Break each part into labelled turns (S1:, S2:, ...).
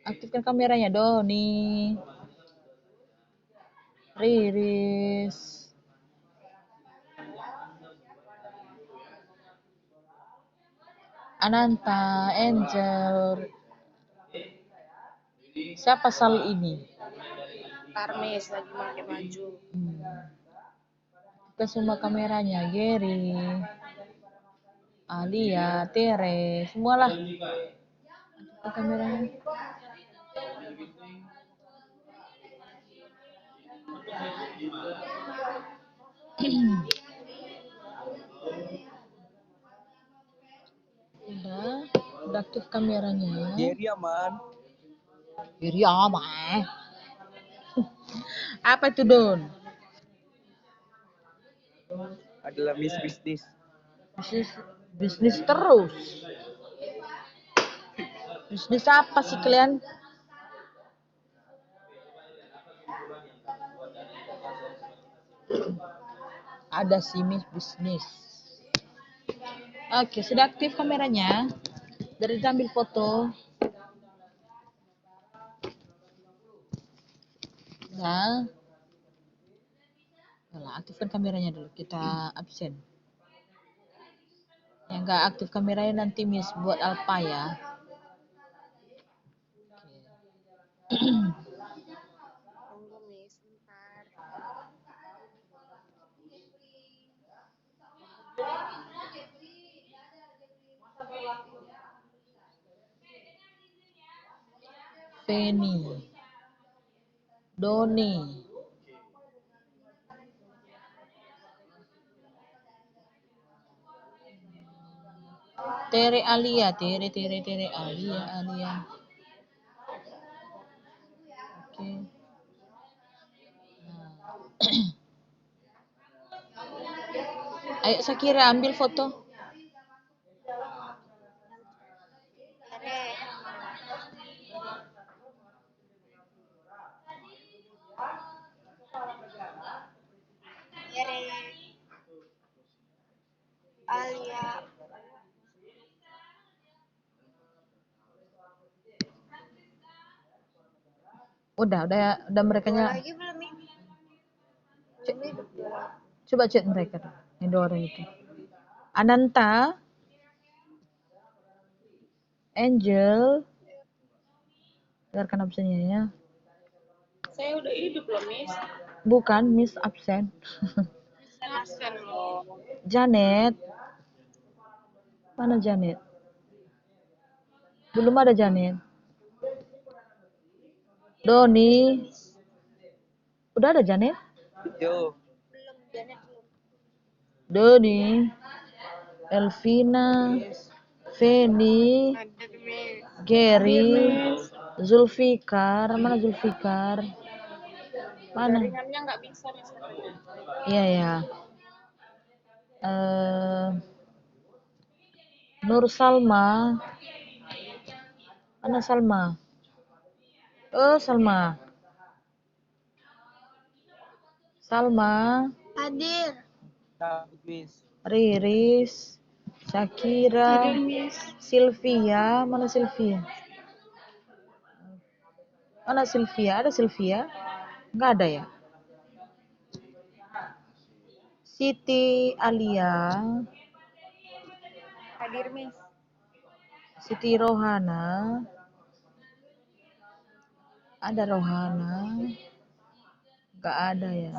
S1: Aktifkan kameranya, Doni. Riris. Ananta, Angel. Siapa Sal ini?
S2: Parmes lagi pakai baju.
S1: Kita semua kameranya, Gary, Alia, Tere, semualah. Kita kameranya. Udah aktif kameranya.
S3: Gary aman.
S1: Gary aman. Apa itu, Don?
S3: Adalah Miss Bisnis.
S1: Bisnis terus. Bisnis apa sih kalian? Ada sih Miss Bisnis. Oke, sudah aktif kameranya. Dari ambil foto. Nah, aktifkan kameranya dulu. Kita absen. Yang nggak aktif kameranya nanti Miss buat apa ya?
S2: Tunggu Miss, bentar.
S1: Penny, Doni, Tere Alia, Tere Alia. Oke. Ayo Sakira ambil foto.
S2: Alia.
S1: Udah mereka nya.
S2: Lagi belum ini?
S1: Coba chat mereka tuh, yang dua orang itu. Ananta, Angel, dengarkan absennya ya.
S2: Saya udah hidup loh Miss.
S1: Bukan Miss absen.
S2: Absen loh.
S1: Janet, mana Janet? Belum ada Janet. Doni, udah ada Janet?
S3: Yo.
S2: Belum, Janet belum.
S1: Doni, Elvina, Feni, Gary, Zulfikar, mana Zulfikar? Mana?
S2: Jaringannya nggak bisa Miss.
S1: Iya ya. Nur Salma, mana Salma? Salma.
S2: Hadir.
S3: Miss.
S1: Riris, Shakira, Sylvia, mana Sylvia? Mana Sylvia? Ada Sylvia? Nggak ada ya? Siti Alia,
S2: Hadir Miss.
S1: Siti Rohana, ada Rohana, nggak ada ya.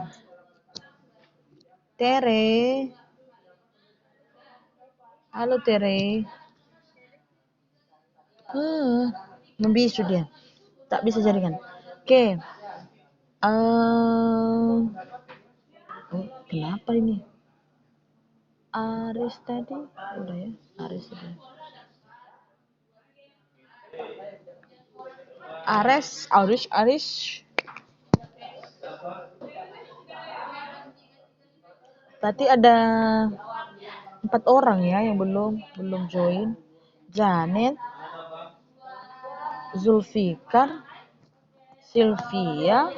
S1: Tere, halo Tere. Membisu dia, tak bisa jaringan. Oke. Kenapa ini? Aris tadi udah ya, Aris udah. Aris. Berarti ada 4 orang ya yang belum join. Janet, Zulfikar, Sylvia,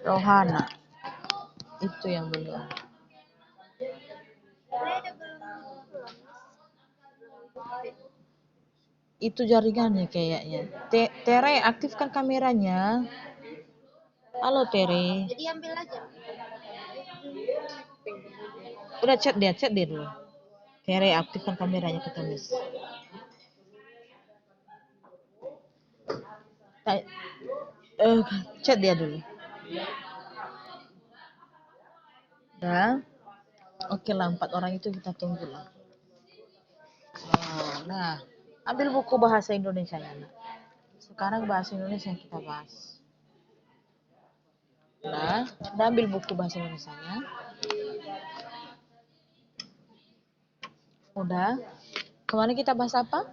S1: Rohana. Itu yang belum. itu jaringannya kayaknya. Tere, aktifkan kameranya. Halo Tere.
S2: Jadi ambil aja.
S1: Udah chat dia dulu. Tere, aktifkan kameranya kata Miss. Chat dia dulu. Nah, oke lah 4 orang itu kita tunggu lah. Nah, ambil buku bahasa Indonesia ya. Nak. Sekarang bahasa Indonesia yang kita bahas. Nah, udah ambil buku bahasa Indonesia-nya. Udah. Kemarin kita bahas apa?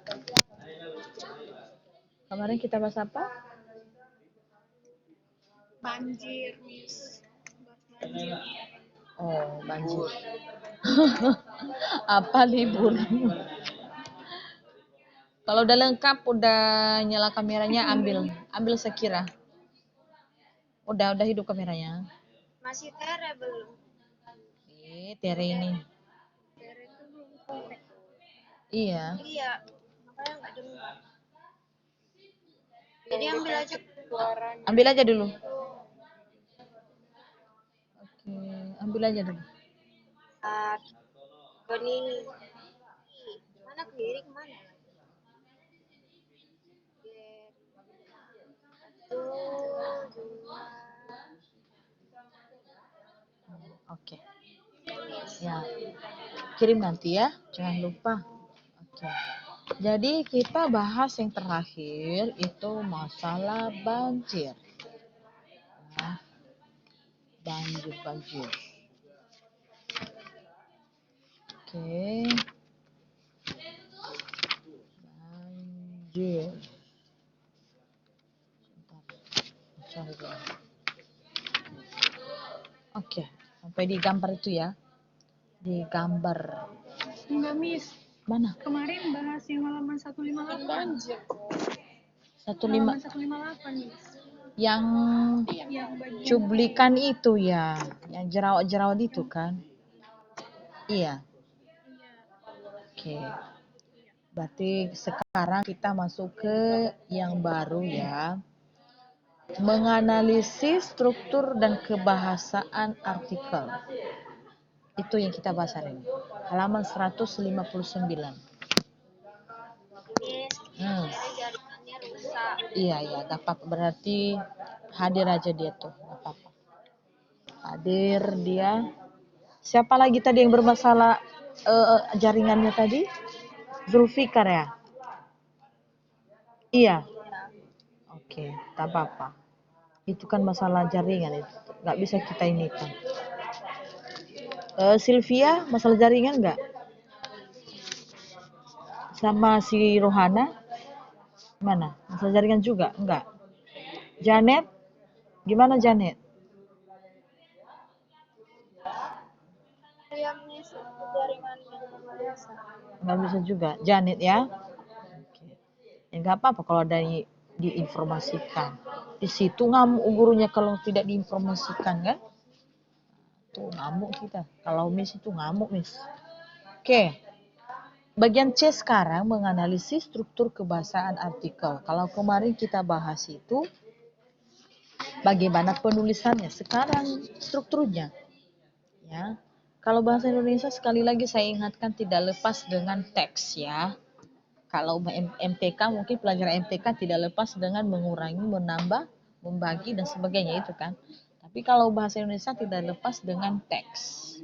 S2: Banjir, Miss. Banjir.
S1: Oh, banjir. Apa libur? Kalau udah lengkap, udah nyala kameranya, ambil sekira. Udah hidup kameranya.
S2: Masih Tere belum.
S1: Tere ini.
S2: Tere itu belum connect.
S1: Iya.
S2: Iya. Makanya nggak dengar. Jadi ambil aja suaranya.
S1: Ambil aja dulu. Oke, ambil aja dulu.
S2: Ini. Mana kiri kemana?
S1: Oke. Ya. Kirim nanti ya, jangan lupa. Oke. Jadi kita bahas yang terakhir itu masalah banjir. Nah, banjir. Oke. Banjir. Oke, sampai di gambar itu ya. Di gambar.
S2: Enggak, Miss.
S1: Mana?
S2: Kemarin bahas yang halaman 158. Banjir.
S1: 158,
S2: Miss.
S1: Yang cuplikan itu ya, yang jerawat-jerawat itu kan? Iya. Oke. Berarti sekarang kita masuk ke yang baru ya. Menganalisis struktur dan kebahasaan artikel. Itu yang kita bahas hari ini. Halaman 159.
S2: Jaringannya rusak.
S1: Iya, gak apa-apa. Berarti hadir aja dia tuh, gak apa-apa. Hadir dia. Siapa lagi tadi yang bermasalah jaringannya tadi? Zulfikar ya? Iya. Oke, tak apa-apa. Itu kan masalah jaringan itu. Gak bisa kita ini kan. Sylvia, masalah jaringan nggak? Sama si Rohana? Mana? Masalah jaringan juga? Enggak. Janet? Gimana Janet?
S2: Yang jaringannya biasa.
S1: Nggak bisa juga. Janet ya? Oke. Ya nggak apa-apa kalau ada diinformasikan. Di situ ngamuk gurunya kalau tidak diinformasikan kan? Tuh ngamuk kita. Kalau Miss itu ngamuk Miss. Oke. Bagian C sekarang menganalisis struktur kebahasaan artikel. Kalau kemarin kita bahas itu bagaimana penulisannya, sekarang strukturnya. Ya. Kalau bahasa Indonesia sekali lagi saya ingatkan tidak lepas dengan teks ya. Kalau MPK mungkin pelajaran MPK tidak lepas dengan mengurangi, menambah, membagi dan sebagainya itu kan. Tapi kalau bahasa Indonesia tidak lepas dengan teks.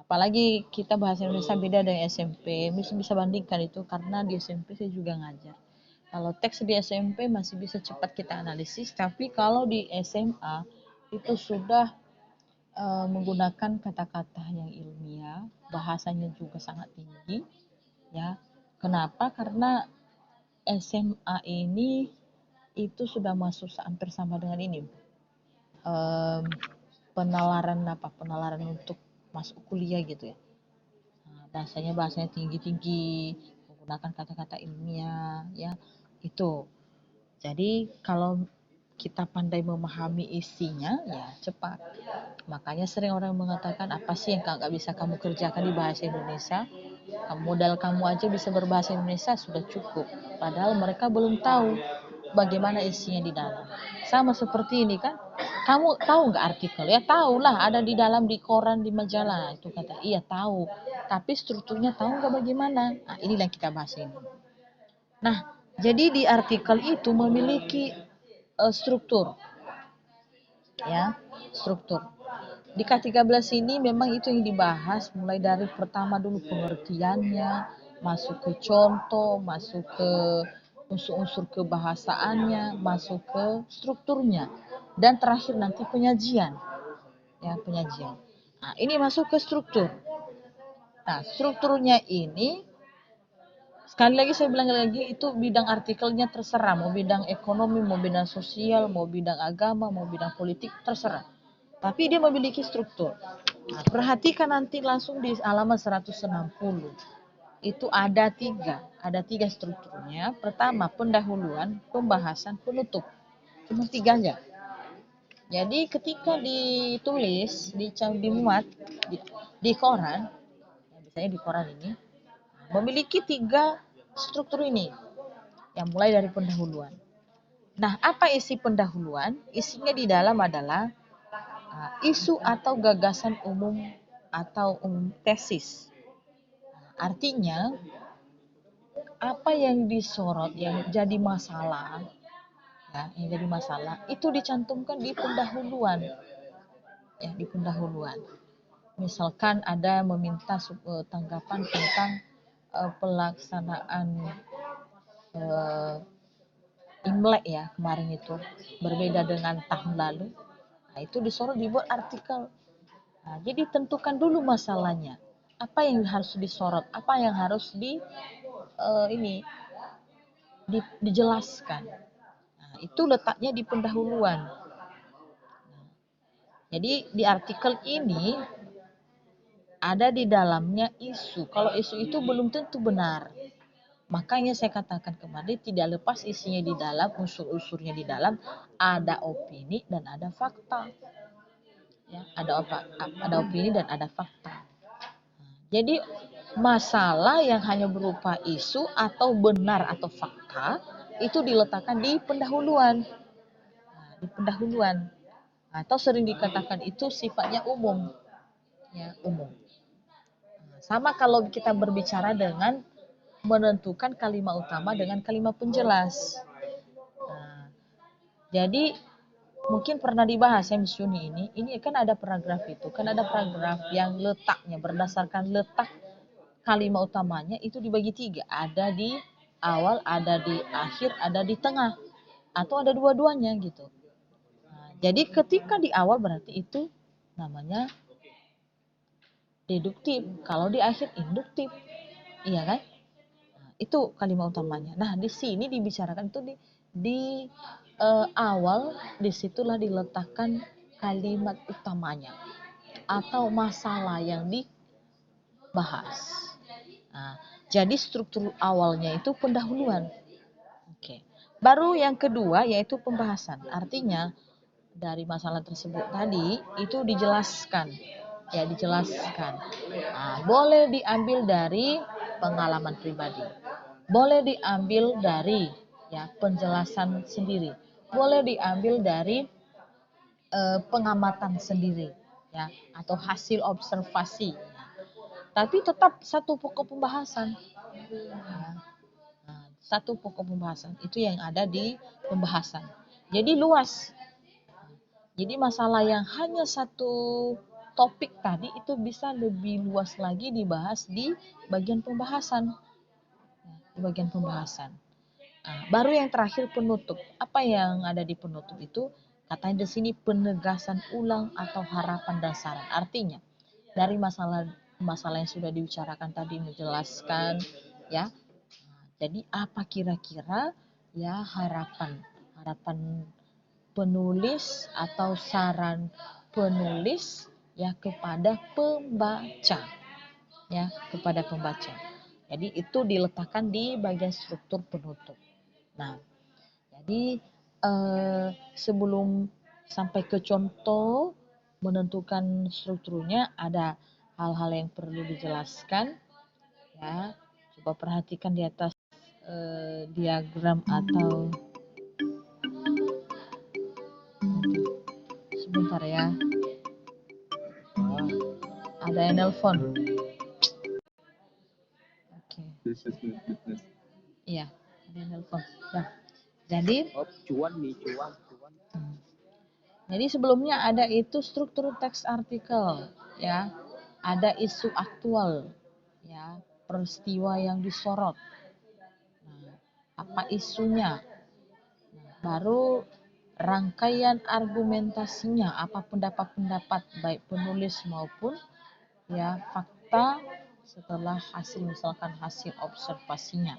S1: Apalagi kita bahasa Indonesia beda dengan SMP, bisa bandingkan itu karena di SMP saya juga ngajar. Kalau teks di SMP masih bisa cepat kita analisis, tapi kalau di SMA itu sudah menggunakan kata-kata yang ilmiah, bahasanya juga sangat tinggi, ya. Kenapa? Karena SMA ini itu sudah masuk hampir sama dengan ini, penalaran untuk masuk kuliah gitu ya. Bahasanya tinggi-tinggi, menggunakan kata-kata ilmiah ya, itu. Jadi kalau kita pandai memahami isinya ya cepat. Makanya sering orang mengatakan apa sih yang nggak bisa kamu kerjakan di bahasa Indonesia? Modal kamu aja bisa berbahasa Indonesia sudah cukup. Padahal mereka belum tahu bagaimana isinya di dalam. Sama seperti ini kan. Kamu tahu nggak artikel? Ya tahu lah, ada di dalam di koran, di majalah. Itu kata, iya tahu. Tapi strukturnya tahu nggak bagaimana? Nah, inilah yang kita bahas ini. Nah, jadi di artikel itu memiliki struktur. Ya, struktur. Di K13 ini memang itu yang dibahas mulai dari pertama dulu pengertiannya, masuk ke contoh, masuk ke unsur-unsur kebahasaannya, masuk ke strukturnya, dan terakhir nanti penyajian. Ya, penyajian. Nah, ini masuk ke struktur. Nah, strukturnya ini sekali lagi saya bilang lagi itu bidang artikelnya terserah, mau bidang ekonomi, mau bidang sosial, mau bidang agama, mau bidang politik, terserah. Tapi dia memiliki struktur. Nah, perhatikan nanti langsung di halaman 160. Itu ada tiga strukturnya. Pertama, pendahuluan, pembahasan, penutup. Cuma tiga aja. Jadi ketika ditulis, dimuat di koran, ya biasanya di koran ini, memiliki tiga struktur ini. Yang mulai dari pendahuluan. Nah, apa isi pendahuluan? Isinya di dalam adalah isu atau gagasan umum atau tesis. Artinya, apa yang disorot, yang jadi masalah, ya, yang jadi masalah itu dicantumkan di pendahuluan, ya, di pendahuluan. Misalkan ada meminta tanggapan tentang pelaksanaan Imlek ya kemarin itu berbeda dengan tahun lalu. Nah, itu disorot dibuat artikel. Nah, jadi tentukan dulu masalahnya. Apa yang harus disorot, apa yang harus dijelaskan. Nah, itu letaknya di pendahuluan. Jadi di artikel ini ada di dalamnya isu. Kalau isu itu belum tentu benar. Makanya saya katakan kemarin tidak lepas isinya di dalam, unsur-unsurnya di dalam, ada opini dan ada fakta. Ya, ada opini dan ada fakta. Jadi masalah yang hanya berupa isu atau benar atau fakta itu diletakkan di pendahuluan. Nah, di pendahuluan. Atau sering dikatakan itu sifatnya umum. Ya, umum. Sama kalau kita berbicara dengan menentukan kalimat utama dengan kalimat penjelas. Nah, jadi mungkin pernah dibahas ya Miss Yuni ini kan ada paragraf itu, kan ada paragraf yang letaknya berdasarkan letak kalimat utamanya itu dibagi tiga, ada di awal, ada di akhir, ada di tengah, atau ada dua-duanya gitu. Nah, jadi ketika di awal berarti itu namanya deduktif, kalau di akhir induktif, iya kan? Nah, itu kalimat utamanya. Nah, di sini dibicarakan itu di awal, disitulah diletakkan kalimat utamanya atau masalah yang dibahas. Nah, jadi struktur awalnya itu pendahuluan. Oke. Baru yang kedua yaitu pembahasan. Artinya dari masalah tersebut tadi itu dijelaskan. Ya, dijelaskan. Nah, boleh diambil dari pengalaman pribadi. Boleh diambil dari ya penjelasan sendiri. Boleh diambil dari pengamatan sendiri ya atau hasil observasi. Tapi tetap satu pokok pembahasan. Ya. Nah, satu pokok pembahasan itu yang ada di pembahasan. Jadi luas. Jadi masalah yang hanya satu topik tadi itu bisa lebih luas lagi dibahas di bagian pembahasan. Di bagian pembahasan. Nah, baru yang terakhir penutup. Apa yang ada di penutup itu? Katanya di sini penegasan ulang atau harapan dan saran. Artinya dari masalah yang sudah dibicarakan tadi menjelaskan ya. Jadi apa kira-kira ya harapan penulis atau saran penulis ya kepada pembaca ya kepada pembaca. Jadi itu diletakkan di bagian struktur penutup. Nah, jadi sebelum sampai ke contoh menentukan strukturnya ada hal-hal yang perlu dijelaskan Ya, coba perhatikan di atas diagram atau sebentar ya. Ada yang nelpon. Oke. Iya, ada yang nelpon. Nah, jadi
S3: cuan nih, cuan.
S1: Jadi sebelumnya ada itu struktur teks artikel, ya, ada isu aktual, ya, peristiwa yang disorot. Nah, apa isunya? Nah, baru rangkaian argumentasinya, apa pendapat-pendapat baik penulis maupun ya fakta setelah hasil misalkan hasil observasinya.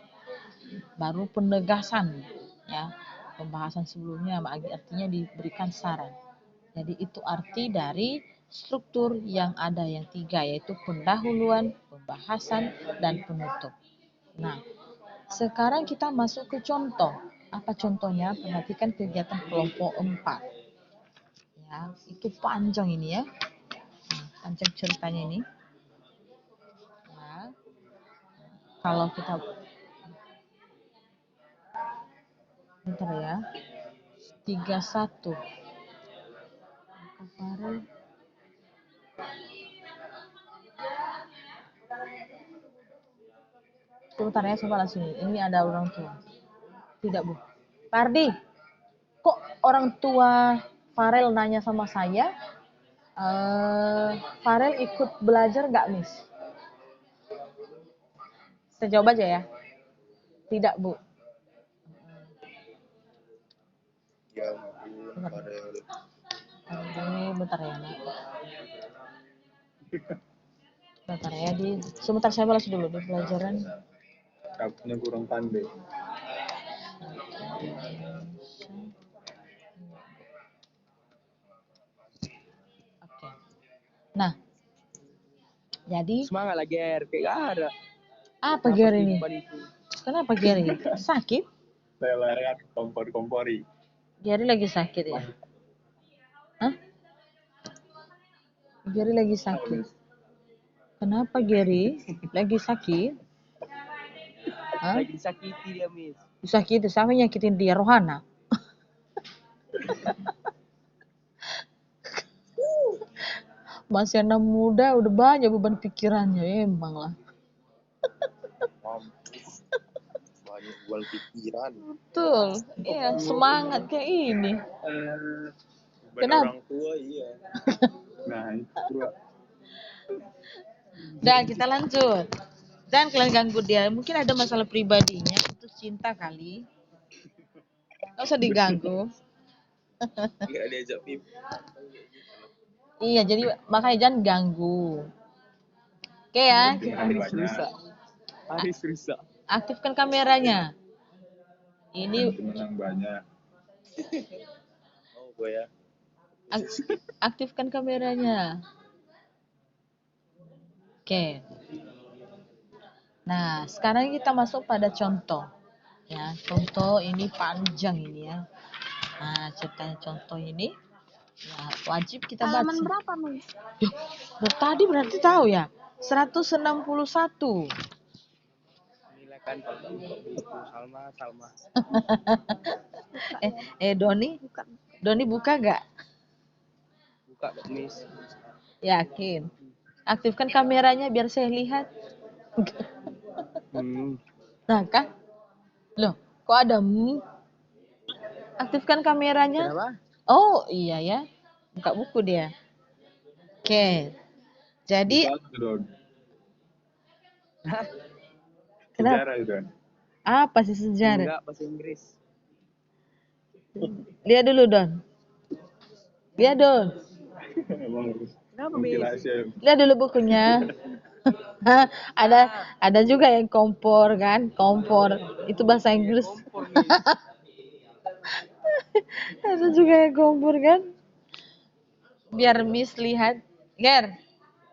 S1: Baru penegasan, ya, pembahasan sebelumnya artinya diberikan saran. Jadi itu arti dari struktur yang ada yang 3, yaitu pendahuluan, pembahasan, dan penutup. Nah, sekarang kita masuk ke contoh. Apa contohnya? Perhatikan kegiatan kelompok 4. Ya, itu panjang ini ya. Panjang ceritanya ini. Ya. Kalau kita bentar ya. 31. Kemarin sebentar ya, coba langsung. Ini ada orang tua. Tidak, Bu. Pardi, kok orang tua Farel nanya sama saya, Farel ikut belajar nggak, Miss? Saya jawab aja ya. Tidak, Bu.
S4: Ya ampun, Farel.
S1: Ini bentar ya, Nak. Bentar ya, sebentar saya balas dulu di pelajaran.
S4: Akunya kurang pandai.
S1: Oke. Nah, jadi
S3: Semangat lah, Ger. Kayak gak ada.
S1: apa Ger ini? Kenapa Ger? Sakit?
S4: Leleran kompor-kompori.
S1: Gary lagi sakit ya? Hah? Gary lagi sakit. Kenapa Gary? Lagi sakit? Hah?
S3: Lagi disakiti dia, Miss.
S1: Disakiti, sama nyakitin dia, Rohana. Masih anak muda, udah banyak beban pikirannya, emang lah.
S4: Banyak jual pikiran.
S1: Betul, iya, semangat kayak ini.
S4: Kenapa? Orang tua, iya. Nah, itu.
S1: Dan kita lanjut. Dan kalian ganggu dia, mungkin ada masalah pribadinya, itu cinta kali. Gak usah diganggu.
S4: Nggak diajak pipi.
S1: Iya, jadi makanya jangan ganggu. Oke ya,
S3: Haris rusak. Haris rusak.
S1: aktifkan kameranya. Ini
S4: Yang banyak. Oh, gue ya.
S1: aktifkan kameranya. Oke. Nah, sekarang kita masuk pada contoh. Ya, contoh ini panjang ini ya. Nah, ceritanya contoh ini ya, wajib kita baca.
S2: Halaman berapa, Miss?
S1: Dari tadi berarti tahu ya. 161.
S3: Nilai kan Salma.
S1: Doni buka gak?
S3: Buka, Miss.
S1: Yakin. Aktifkan kameranya biar saya lihat. Nah kan? Loh, kok ada aktifkan kameranya.
S3: Kenapa?
S1: Oh iya ya. Buka buku dia. Oke. Jadi
S4: Sejarah itu.
S1: apa sih sejarah?
S3: Enggak, bahasa Inggris.
S1: Lihat dulu Don. Lihat Don.
S3: Kenapa,
S4: Miss?
S1: Lihat dulu bukunya. ada juga yang kompor kan? Kompor. Itu bahasa Inggris. Ada juga yang kompor kan? Biar Miss lihat. Ger.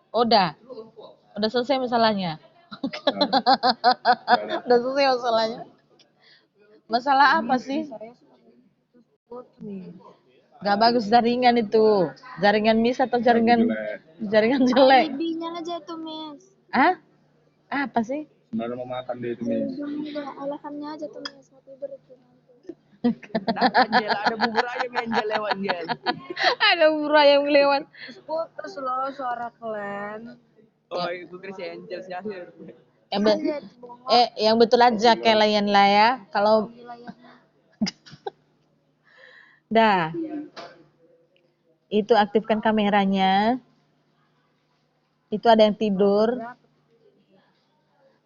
S1: Udah selesai masalahnya. Udah selesai masalahnya. Masalah apa sih? Gak bagus jaringan itu. Jaringan Miss atau jaringan jelek?
S2: Lebihnya aja tuh, Miss.
S1: Hah? Apa sih?
S4: Sebenarnya mau makan dia itu Miss.
S2: Udah alasannya aja tuh Miss, mau tidur itu nanti.
S3: Anjel, ada bubur ayam Anjel lewat Anjel.
S1: Ada buru ayam lewat.
S2: Putus loh suara kalian.
S3: Oh, itu kira si Anjel si akhir.
S1: Yang, be-
S2: Lihat bongok
S1: yang betul aja kayak layan lah ya. Kalau
S2: di layarnya.
S1: dah, itu aktifkan kameranya. Itu ada yang tidur.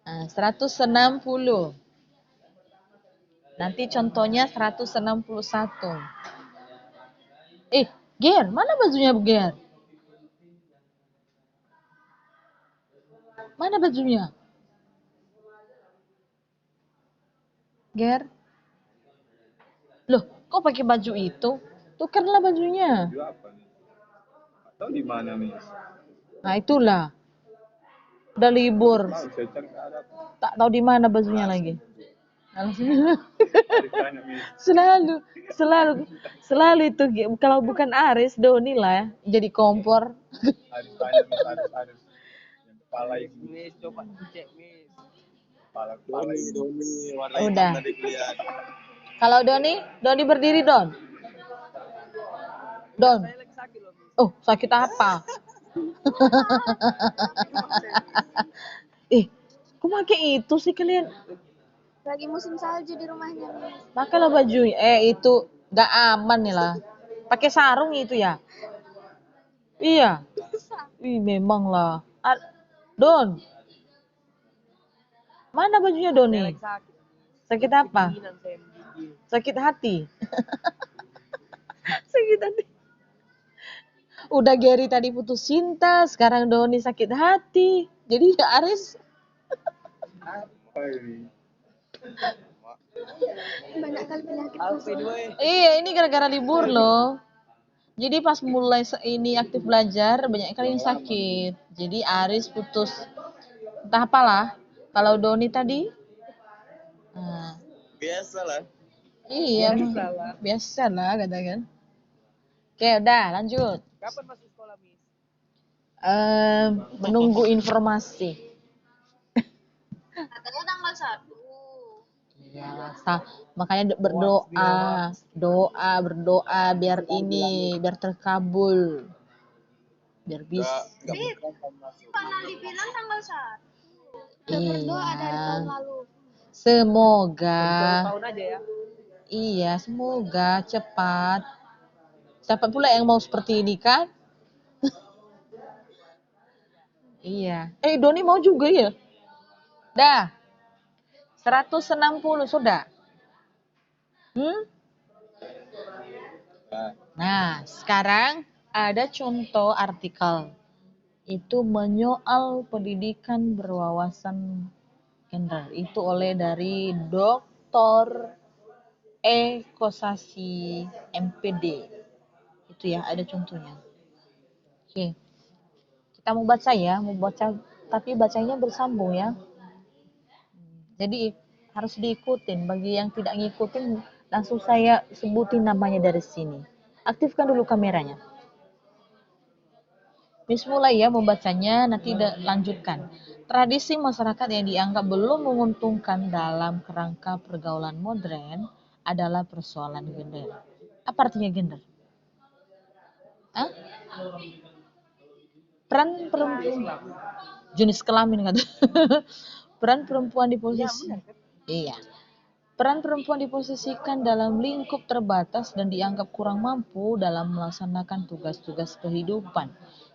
S1: Nah, 160. Nanti contohnya 161. Ger, mana bajunya Ger? Mana bajunya? Ger? Loh, kok pakai baju itu? Tukarlah bajunya.
S4: Baju apa nih? Atau di mana Miss?
S1: Nah, itulah. Udah libur.
S4: Tahu saya cari nggak ada.
S1: Tak tahu di mana bajunya lagi.
S4: Harus tanya Miss.
S1: Selalu itu kalau bukan Aris, Doni lah jadi kompor.
S4: Harus tanya Miss. Harus. Yang kepala itu.
S3: Miss, coba cek Miss.
S4: Kepala itu.
S1: Udah. Kalau Doni berdiri Don. Don.
S3: Saya lagi sakit loh Miss.
S1: Oh, sakit apa? Kok pakai itu sih kalian?
S2: Lagi musim salju di rumahnya Miss.
S1: Pakailah baju. Itu gak aman nih lah. Pakai sarung itu ya? Iya. Memang lah. Don. Mana bajunya
S3: Saya
S1: Doni?
S3: lagi sakit.
S1: Sakit apa?
S3: Kedinginan saya menggigil.
S1: Sakit hati. Sakit hati. Udah Gary tadi putus cinta, sekarang Doni sakit hati. Jadi ya Aris.
S4: Apa ini?
S2: Banyak kali penyakit
S3: Alvin weh.
S1: Iya, ini gara-gara libur loh. Jadi pas mulai ini aktif belajar, banyak kali yang sakit. Jadi Aris putus. Entah apalah. Kalau Doni tadi,
S4: Biasalah.
S1: iya,
S3: Biasalah.
S1: biasa lah katakan. Oke, udah lanjut.
S3: Kapan masuk sekolah Miss?
S1: Menunggu informasi.
S2: Katanya tanggal 1.
S1: Ya, makanya berdoa biar terkabul. Biar bisa.
S2: Pernah dibilang tanggal 1. Udah berdoa dari tahun
S1: Iya.
S2: lalu.
S1: Semoga.
S3: Tahun aja ya.
S1: Iya, semoga cepat. Siapa pula yang mau seperti ini kan? Iya. Doni mau juga ya? Dah. 160 sudah. Nah, sekarang ada contoh artikel. Itu menyoal pendidikan berwawasan gender. Itu oleh dari Dr. E. Kosasi MPD. Itu ya, ada contohnya. Oke. Kita mau baca tapi bacanya bersambung ya. Jadi harus diikutin. Bagi yang tidak ngikutin, langsung saya sebutin namanya dari sini. Aktifkan dulu kameranya. Mulai ya membacanya, nanti lanjutkan. Tradisi masyarakat yang dianggap belum menguntungkan dalam kerangka pergaulan modern adalah persoalan gender. Apa artinya gender? Peran perempuan, jenis kelamin kata. Peran perempuan di posisi. Iya. Peran perempuan diposisikan dalam lingkup terbatas dan dianggap kurang mampu dalam melaksanakan tugas-tugas kehidupan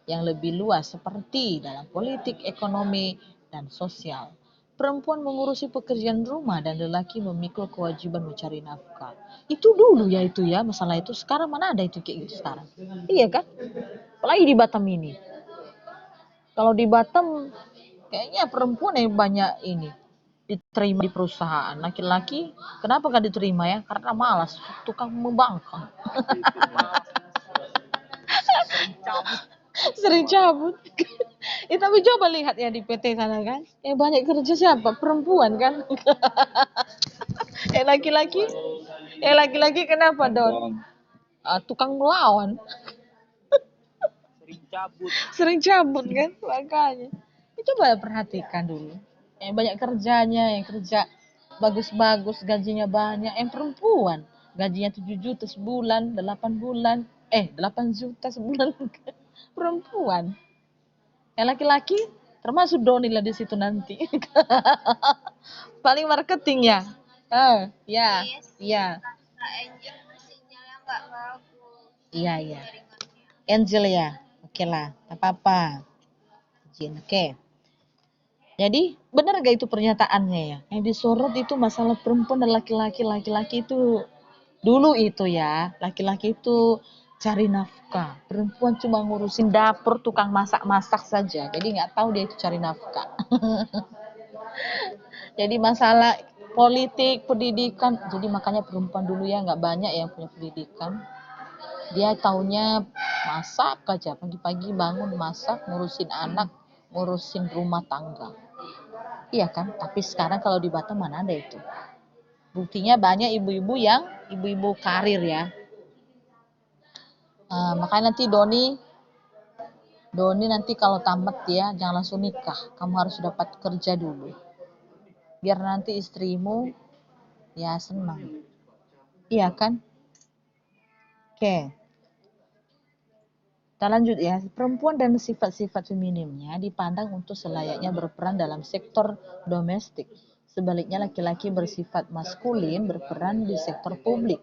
S1: yang lebih luas seperti dalam politik, ekonomi, dan sosial. Perempuan mengurusi pekerjaan rumah dan lelaki memikul kewajiban mencari nafkah. Itu dulu ya masalah itu. Sekarang mana ada itu kayak gitu sekarang? Iya kan? Apalagi di Batam ini. Kalau di Batam kayaknya perempuan yang banyak ini diterima di perusahaan. Laki-laki kenapa gak diterima ya? Karena malas, tukang membangkang. Sering cabut. Tapi coba lihat ya di PT sana kan, yang banyak kerja siapa? Perempuan kan. Laki-laki kenapa Don? Tukang melawan.
S3: Sering cabut.
S1: Sering cabut kan, makanya. Coba perhatikan dulu. banyak kerjanya, yang kerja bagus-bagus, gajinya banyak. Yang perempuan, gajinya 7 juta sebulan, 8 bulan, 8 juta sebulan. Perempuan. Yang laki-laki, termasuk Doni lah di situ nanti. Paling marketing ya. Oh, ya,
S2: Iya sih,
S1: iya,
S2: kata Angel sinyalnya nggak bagus
S1: iya, iya.
S2: jaringannya.
S1: Angel ya, oke lah, tak apa-apa. Jin, oke. Jadi benar gak itu pernyataannya ya? Yang disorot itu masalah perempuan dan laki-laki. Laki-laki itu dulu itu ya, laki-laki itu cari nafkah. Perempuan cuma ngurusin dapur, tukang masak-masak saja. Jadi nggak tahu dia itu cari nafkah. Jadi masalah politik, pendidikan. Jadi makanya perempuan dulu ya nggak banyak yang punya pendidikan. Dia taunya masak aja, pagi-pagi bangun masak, ngurusin anak, ngurusin rumah tangga. Iya kan? Tapi sekarang kalau di Batam mana ada itu? Buktinya banyak ibu-ibu yang ibu-ibu karir ya. Makanya nanti Doni nanti kalau tamat ya jangan langsung nikah. Kamu harus dapat kerja dulu. Biar nanti istrimu ya senang. Iya kan? Oke. Kita lanjut ya. Perempuan dan sifat-sifat feminimnya dipandang untuk selayaknya berperan dalam sektor domestik. Sebaliknya laki-laki bersifat maskulin berperan di sektor publik.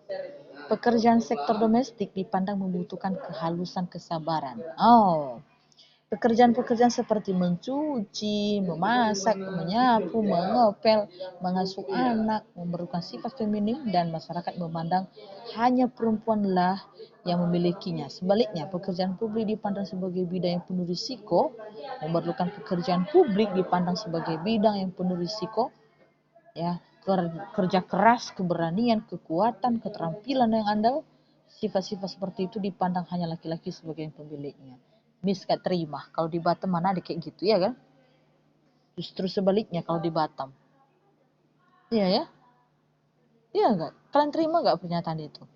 S1: Pekerjaan sektor domestik dipandang membutuhkan kehalusan kesabaran. Oh, pekerjaan-pekerjaan seperti mencuci, memasak, menyapu, mengepel, mengasuh anak memerlukan sifat feminim dan masyarakat memandang hanya perempuanlah yang memilikinya. Sebaliknya, pekerjaan publik dipandang sebagai bidang yang penuh risiko, memerlukan pekerjaan publik dipandang sebagai bidang yang penuh risiko, ya, kerja keras, keberanian, kekuatan, keterampilan yang andal. Sifat-sifat seperti itu dipandang hanya laki-laki sebagai yang pemiliknya. Miss gak terima. Kalau di Batam mana ada kayak gitu ya kan? Justru sebaliknya kalau di Batam. Iya ya? Iya enggak? Kalian terima gak pernyataan itu?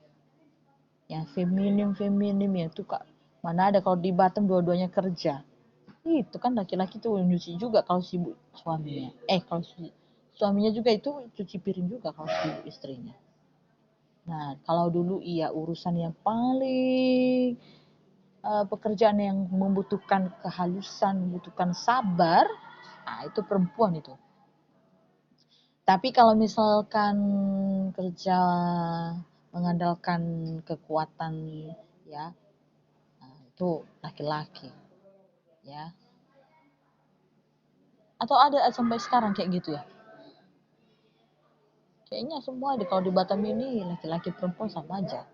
S1: Yang feminim ya itu kak. Mana ada kalau di Batam dua-duanya kerja. Itu kan laki-laki tuh nyuci juga kalau sibuk suaminya. Kalau suaminya juga itu cuci piring juga kalau sibuk istrinya. Nah, kalau dulu iya urusan yang paling pekerjaan yang membutuhkan kehalusan, membutuhkan sabar, nah itu perempuan itu. Tapi kalau misalkan kerja mengandalkan kekuatan ya, nah, itu laki-laki ya. Atau ada sampai sekarang kayak gitu ya? Kayaknya semua kalau di Batam ini laki-laki perempuan sama aja.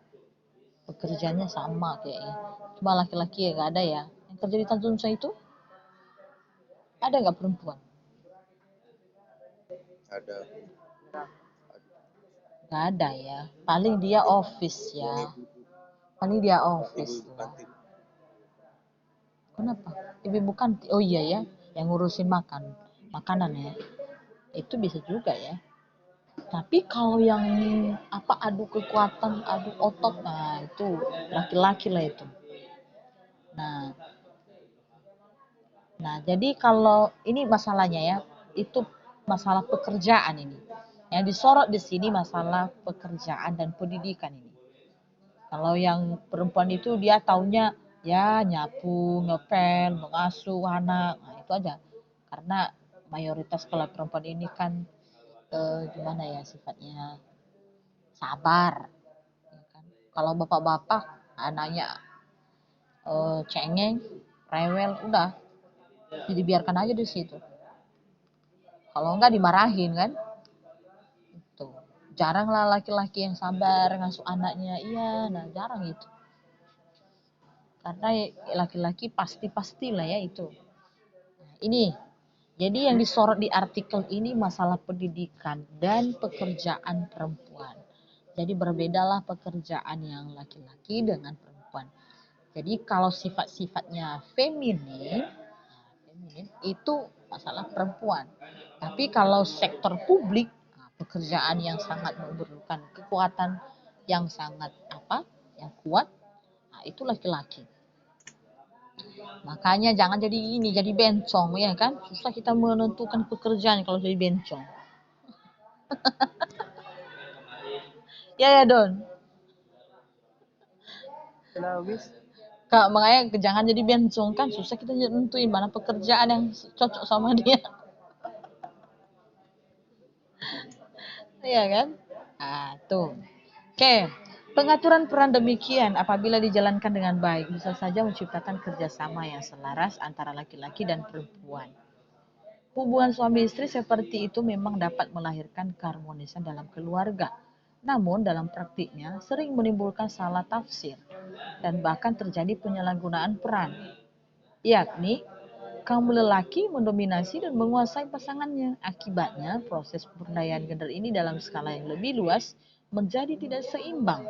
S1: Pekerjaannya sama kayaknya. Cuma laki-laki ya nggak ada ya. Yang kerja di Tanjung Nusa itu ada nggak perempuan?
S4: Ada
S1: Nggak ada ya. Paling dia office ya. Paling dia office
S4: ibu-ibu
S1: lah.
S4: kantin.
S1: Kenapa? Ibu kantin. Oh iya ya, yang ngurusin makanan ya. Itu bisa juga ya. Tapi kalau yang apa adu kekuatan, adu otot, nah itu laki-laki lah itu. Nah, nah jadi kalau ini masalahnya ya, itu masalah pekerjaan ini. Yang disorot di sini masalah pekerjaan dan pendidikan ini. Kalau yang perempuan itu dia taunya ya nyapu, ngepel, mengasuh anak, nah itu aja. Karena mayoritas kalau perempuan ini kan gimana ya sifatnya sabar, ya kan. Kalau bapak-bapak anaknya cengeng, rewel, udah jadi biarkan aja di situ. Kalau enggak dimarahin kan, itu jarang lah laki-laki yang sabar ngasuh anaknya, iya, nah jarang itu. Karena laki-laki pasti-pastilah ya itu. Nah, ini jadi yang disorot di artikel ini masalah pendidikan dan pekerjaan perempuan. Jadi berbedalah pekerjaan yang laki-laki dengan perempuan. Jadi kalau sifat-sifatnya feminin itu masalah perempuan. Tapi kalau sektor publik, nah, pekerjaan yang sangat memerlukan kekuatan yang sangat yang kuat, nah itu laki-laki. Makanya jangan jadi ini, jadi bencong ya kan? Susah kita menentukan pekerjaan kalau jadi bencong. Ya Don.
S3: Sudah habis.
S1: Kak, makanya jangan jadi bencong kan susah kita nentuin mana pekerjaan yang cocok sama dia. Iya kan? Ah, tuh. Oke. Pengaturan peran demikian apabila dijalankan dengan baik bisa saja menciptakan kerjasama yang selaras antara laki-laki dan perempuan. Hubungan suami istri seperti itu memang dapat melahirkan keharmonisan dalam keluarga. Namun dalam praktiknya sering menimbulkan salah tafsir dan bahkan terjadi penyalahgunaan peran, yakni kaum lelaki mendominasi dan menguasai pasangannya. Akibatnya proses pemberdayaan gender ini dalam skala yang lebih luas menjadi tidak seimbang.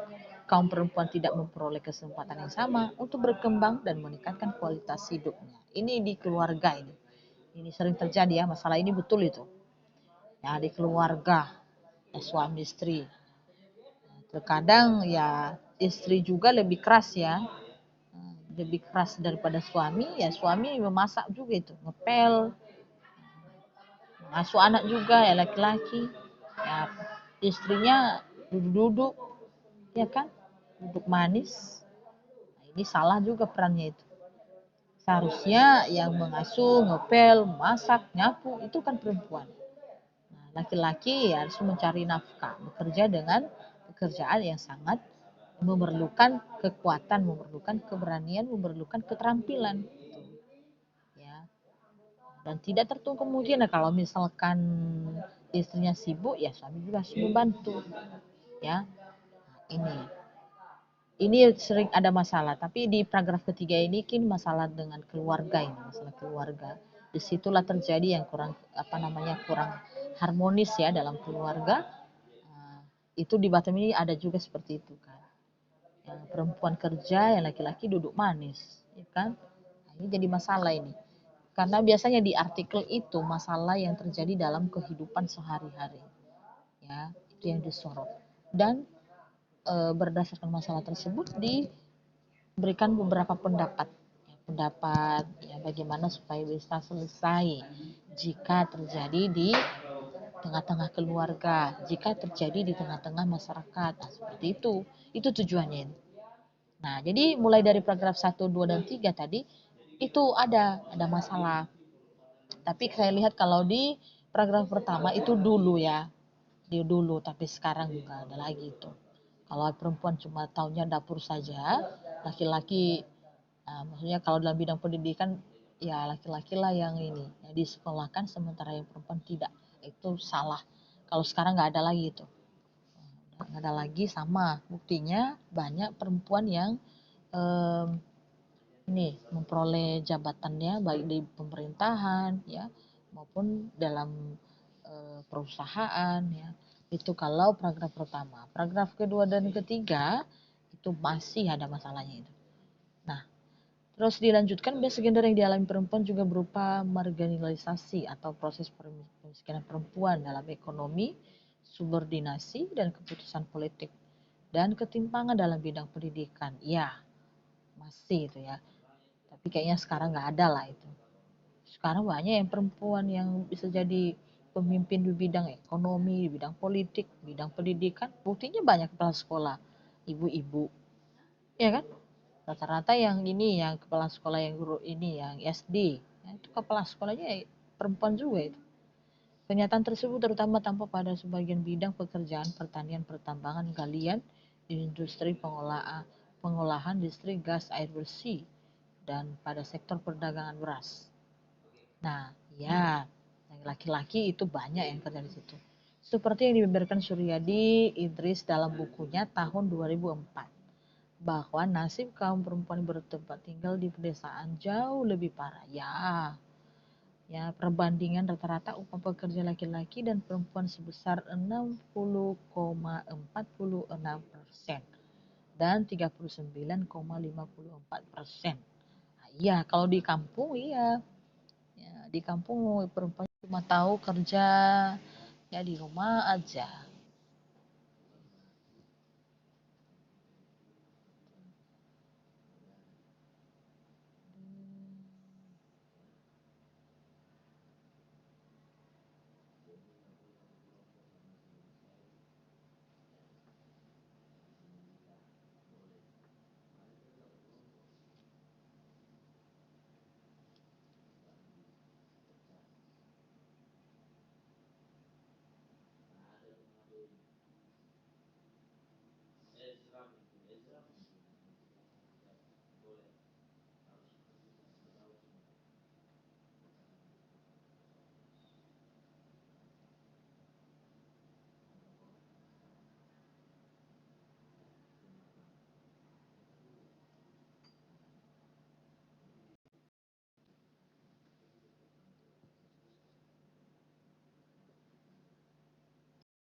S1: Kaum perempuan tidak memperoleh kesempatan yang sama untuk berkembang dan meningkatkan kualitas hidupnya. Ini di keluarga ini. Ini sering terjadi ya, masalah ini betul itu. Ya, di keluarga, ya, suami istri. Terkadang ya istri juga lebih keras ya, lebih keras daripada suami. Ya suami memasak juga itu, ngepel, ngasuh anak juga ya laki-laki. Ya istrinya duduk-duduk, ya kan, duduk manis. Nah, ini salah juga perannya itu. Seharusnya yang mengasuh, ngepel, masak, nyapu itu kan perempuan. Nah, laki-laki ya harus mencari nafkah, bekerja dengan pekerjaan yang sangat memerlukan kekuatan, memerlukan keberanian, memerlukan keterampilan. Ya. Dan tidak tertutup kemungkinan kalau misalkan istrinya sibuk, ya suami juga harus membantu. Ya, nah, ini sering ada masalah. Tapi di paragraf ketiga ini kini masalah dengan keluarga ini, masalah keluarga. Disitulah terjadi yang kurang kurang harmonis ya dalam keluarga. Nah, itu di Batam ini ada juga seperti itu kan. Yang perempuan kerja, yang laki-laki duduk manis, ya kan? Nah, ini jadi masalah ini. Karena biasanya di artikel itu masalah yang terjadi dalam kehidupan sehari-hari. Ya, itu yang disorot. Dan berdasarkan masalah tersebut diberikan beberapa pendapat. Pendapat ya bagaimana supaya bisa selesai jika terjadi di tengah-tengah keluarga, jika terjadi di tengah-tengah masyarakat. Nah, seperti itu. Itu tujuannya. Nah, jadi mulai dari paragraf 1, 2, dan 3 tadi, itu ada masalah. Tapi saya lihat kalau di paragraf pertama itu dulu ya, di dulu, tapi sekarang juga ada lagi itu. Kalau perempuan cuma taunya dapur saja, laki-laki, maksudnya kalau dalam bidang pendidikan, ya laki-laki lah yang ini, yang disekolahkan sementara yang perempuan tidak. Itu salah. Kalau sekarang nggak ada lagi itu. Nggak ada lagi sama. Buktinya banyak perempuan yang ini memperoleh jabatannya baik di pemerintahan ya maupun dalam perusahaan ya. Itu kalau paragraf pertama. Paragraf kedua dan ketiga itu masih ada masalahnya itu. Nah, terus dilanjutkan bias gender yang dialami perempuan juga berupa marginalisasi atau proses pemiskinan perempuan dalam ekonomi, subordinasi dan keputusan politik dan ketimpangan dalam bidang pendidikan. Ya, masih itu ya. Tapi kayaknya sekarang nggak ada lah itu. Sekarang banyak yang perempuan yang bisa jadi pemimpin di bidang ekonomi, di bidang politik, bidang pendidikan. Buktinya banyak kepala sekolah, ibu-ibu, ya kan? Rata-rata yang ini, yang kepala sekolah yang guru ini, yang SD, ya, itu kepala sekolahnya perempuan juga itu. Kenyataan tersebut terutama tampak pada sebagian bidang pekerjaan pertanian, pertambangan, galian, di industri pengolahan listrik, gas, air bersih, dan pada sektor perdagangan beras. Nah, ya, yang laki-laki itu banyak yang kerja di situ. Seperti yang dibeberkan Suryadi Idris dalam bukunya tahun 2004, bahwa nasib kaum perempuan bertempat tinggal di pedesaan jauh lebih parah. Ya, perbandingan rata-rata upah pekerja laki-laki dan perempuan sebesar 60,46% dan 39,54%. Nah, iya, kalau di kampung iya. Ya, di kampung perempuan cuma tahu kerja ya di rumah aja.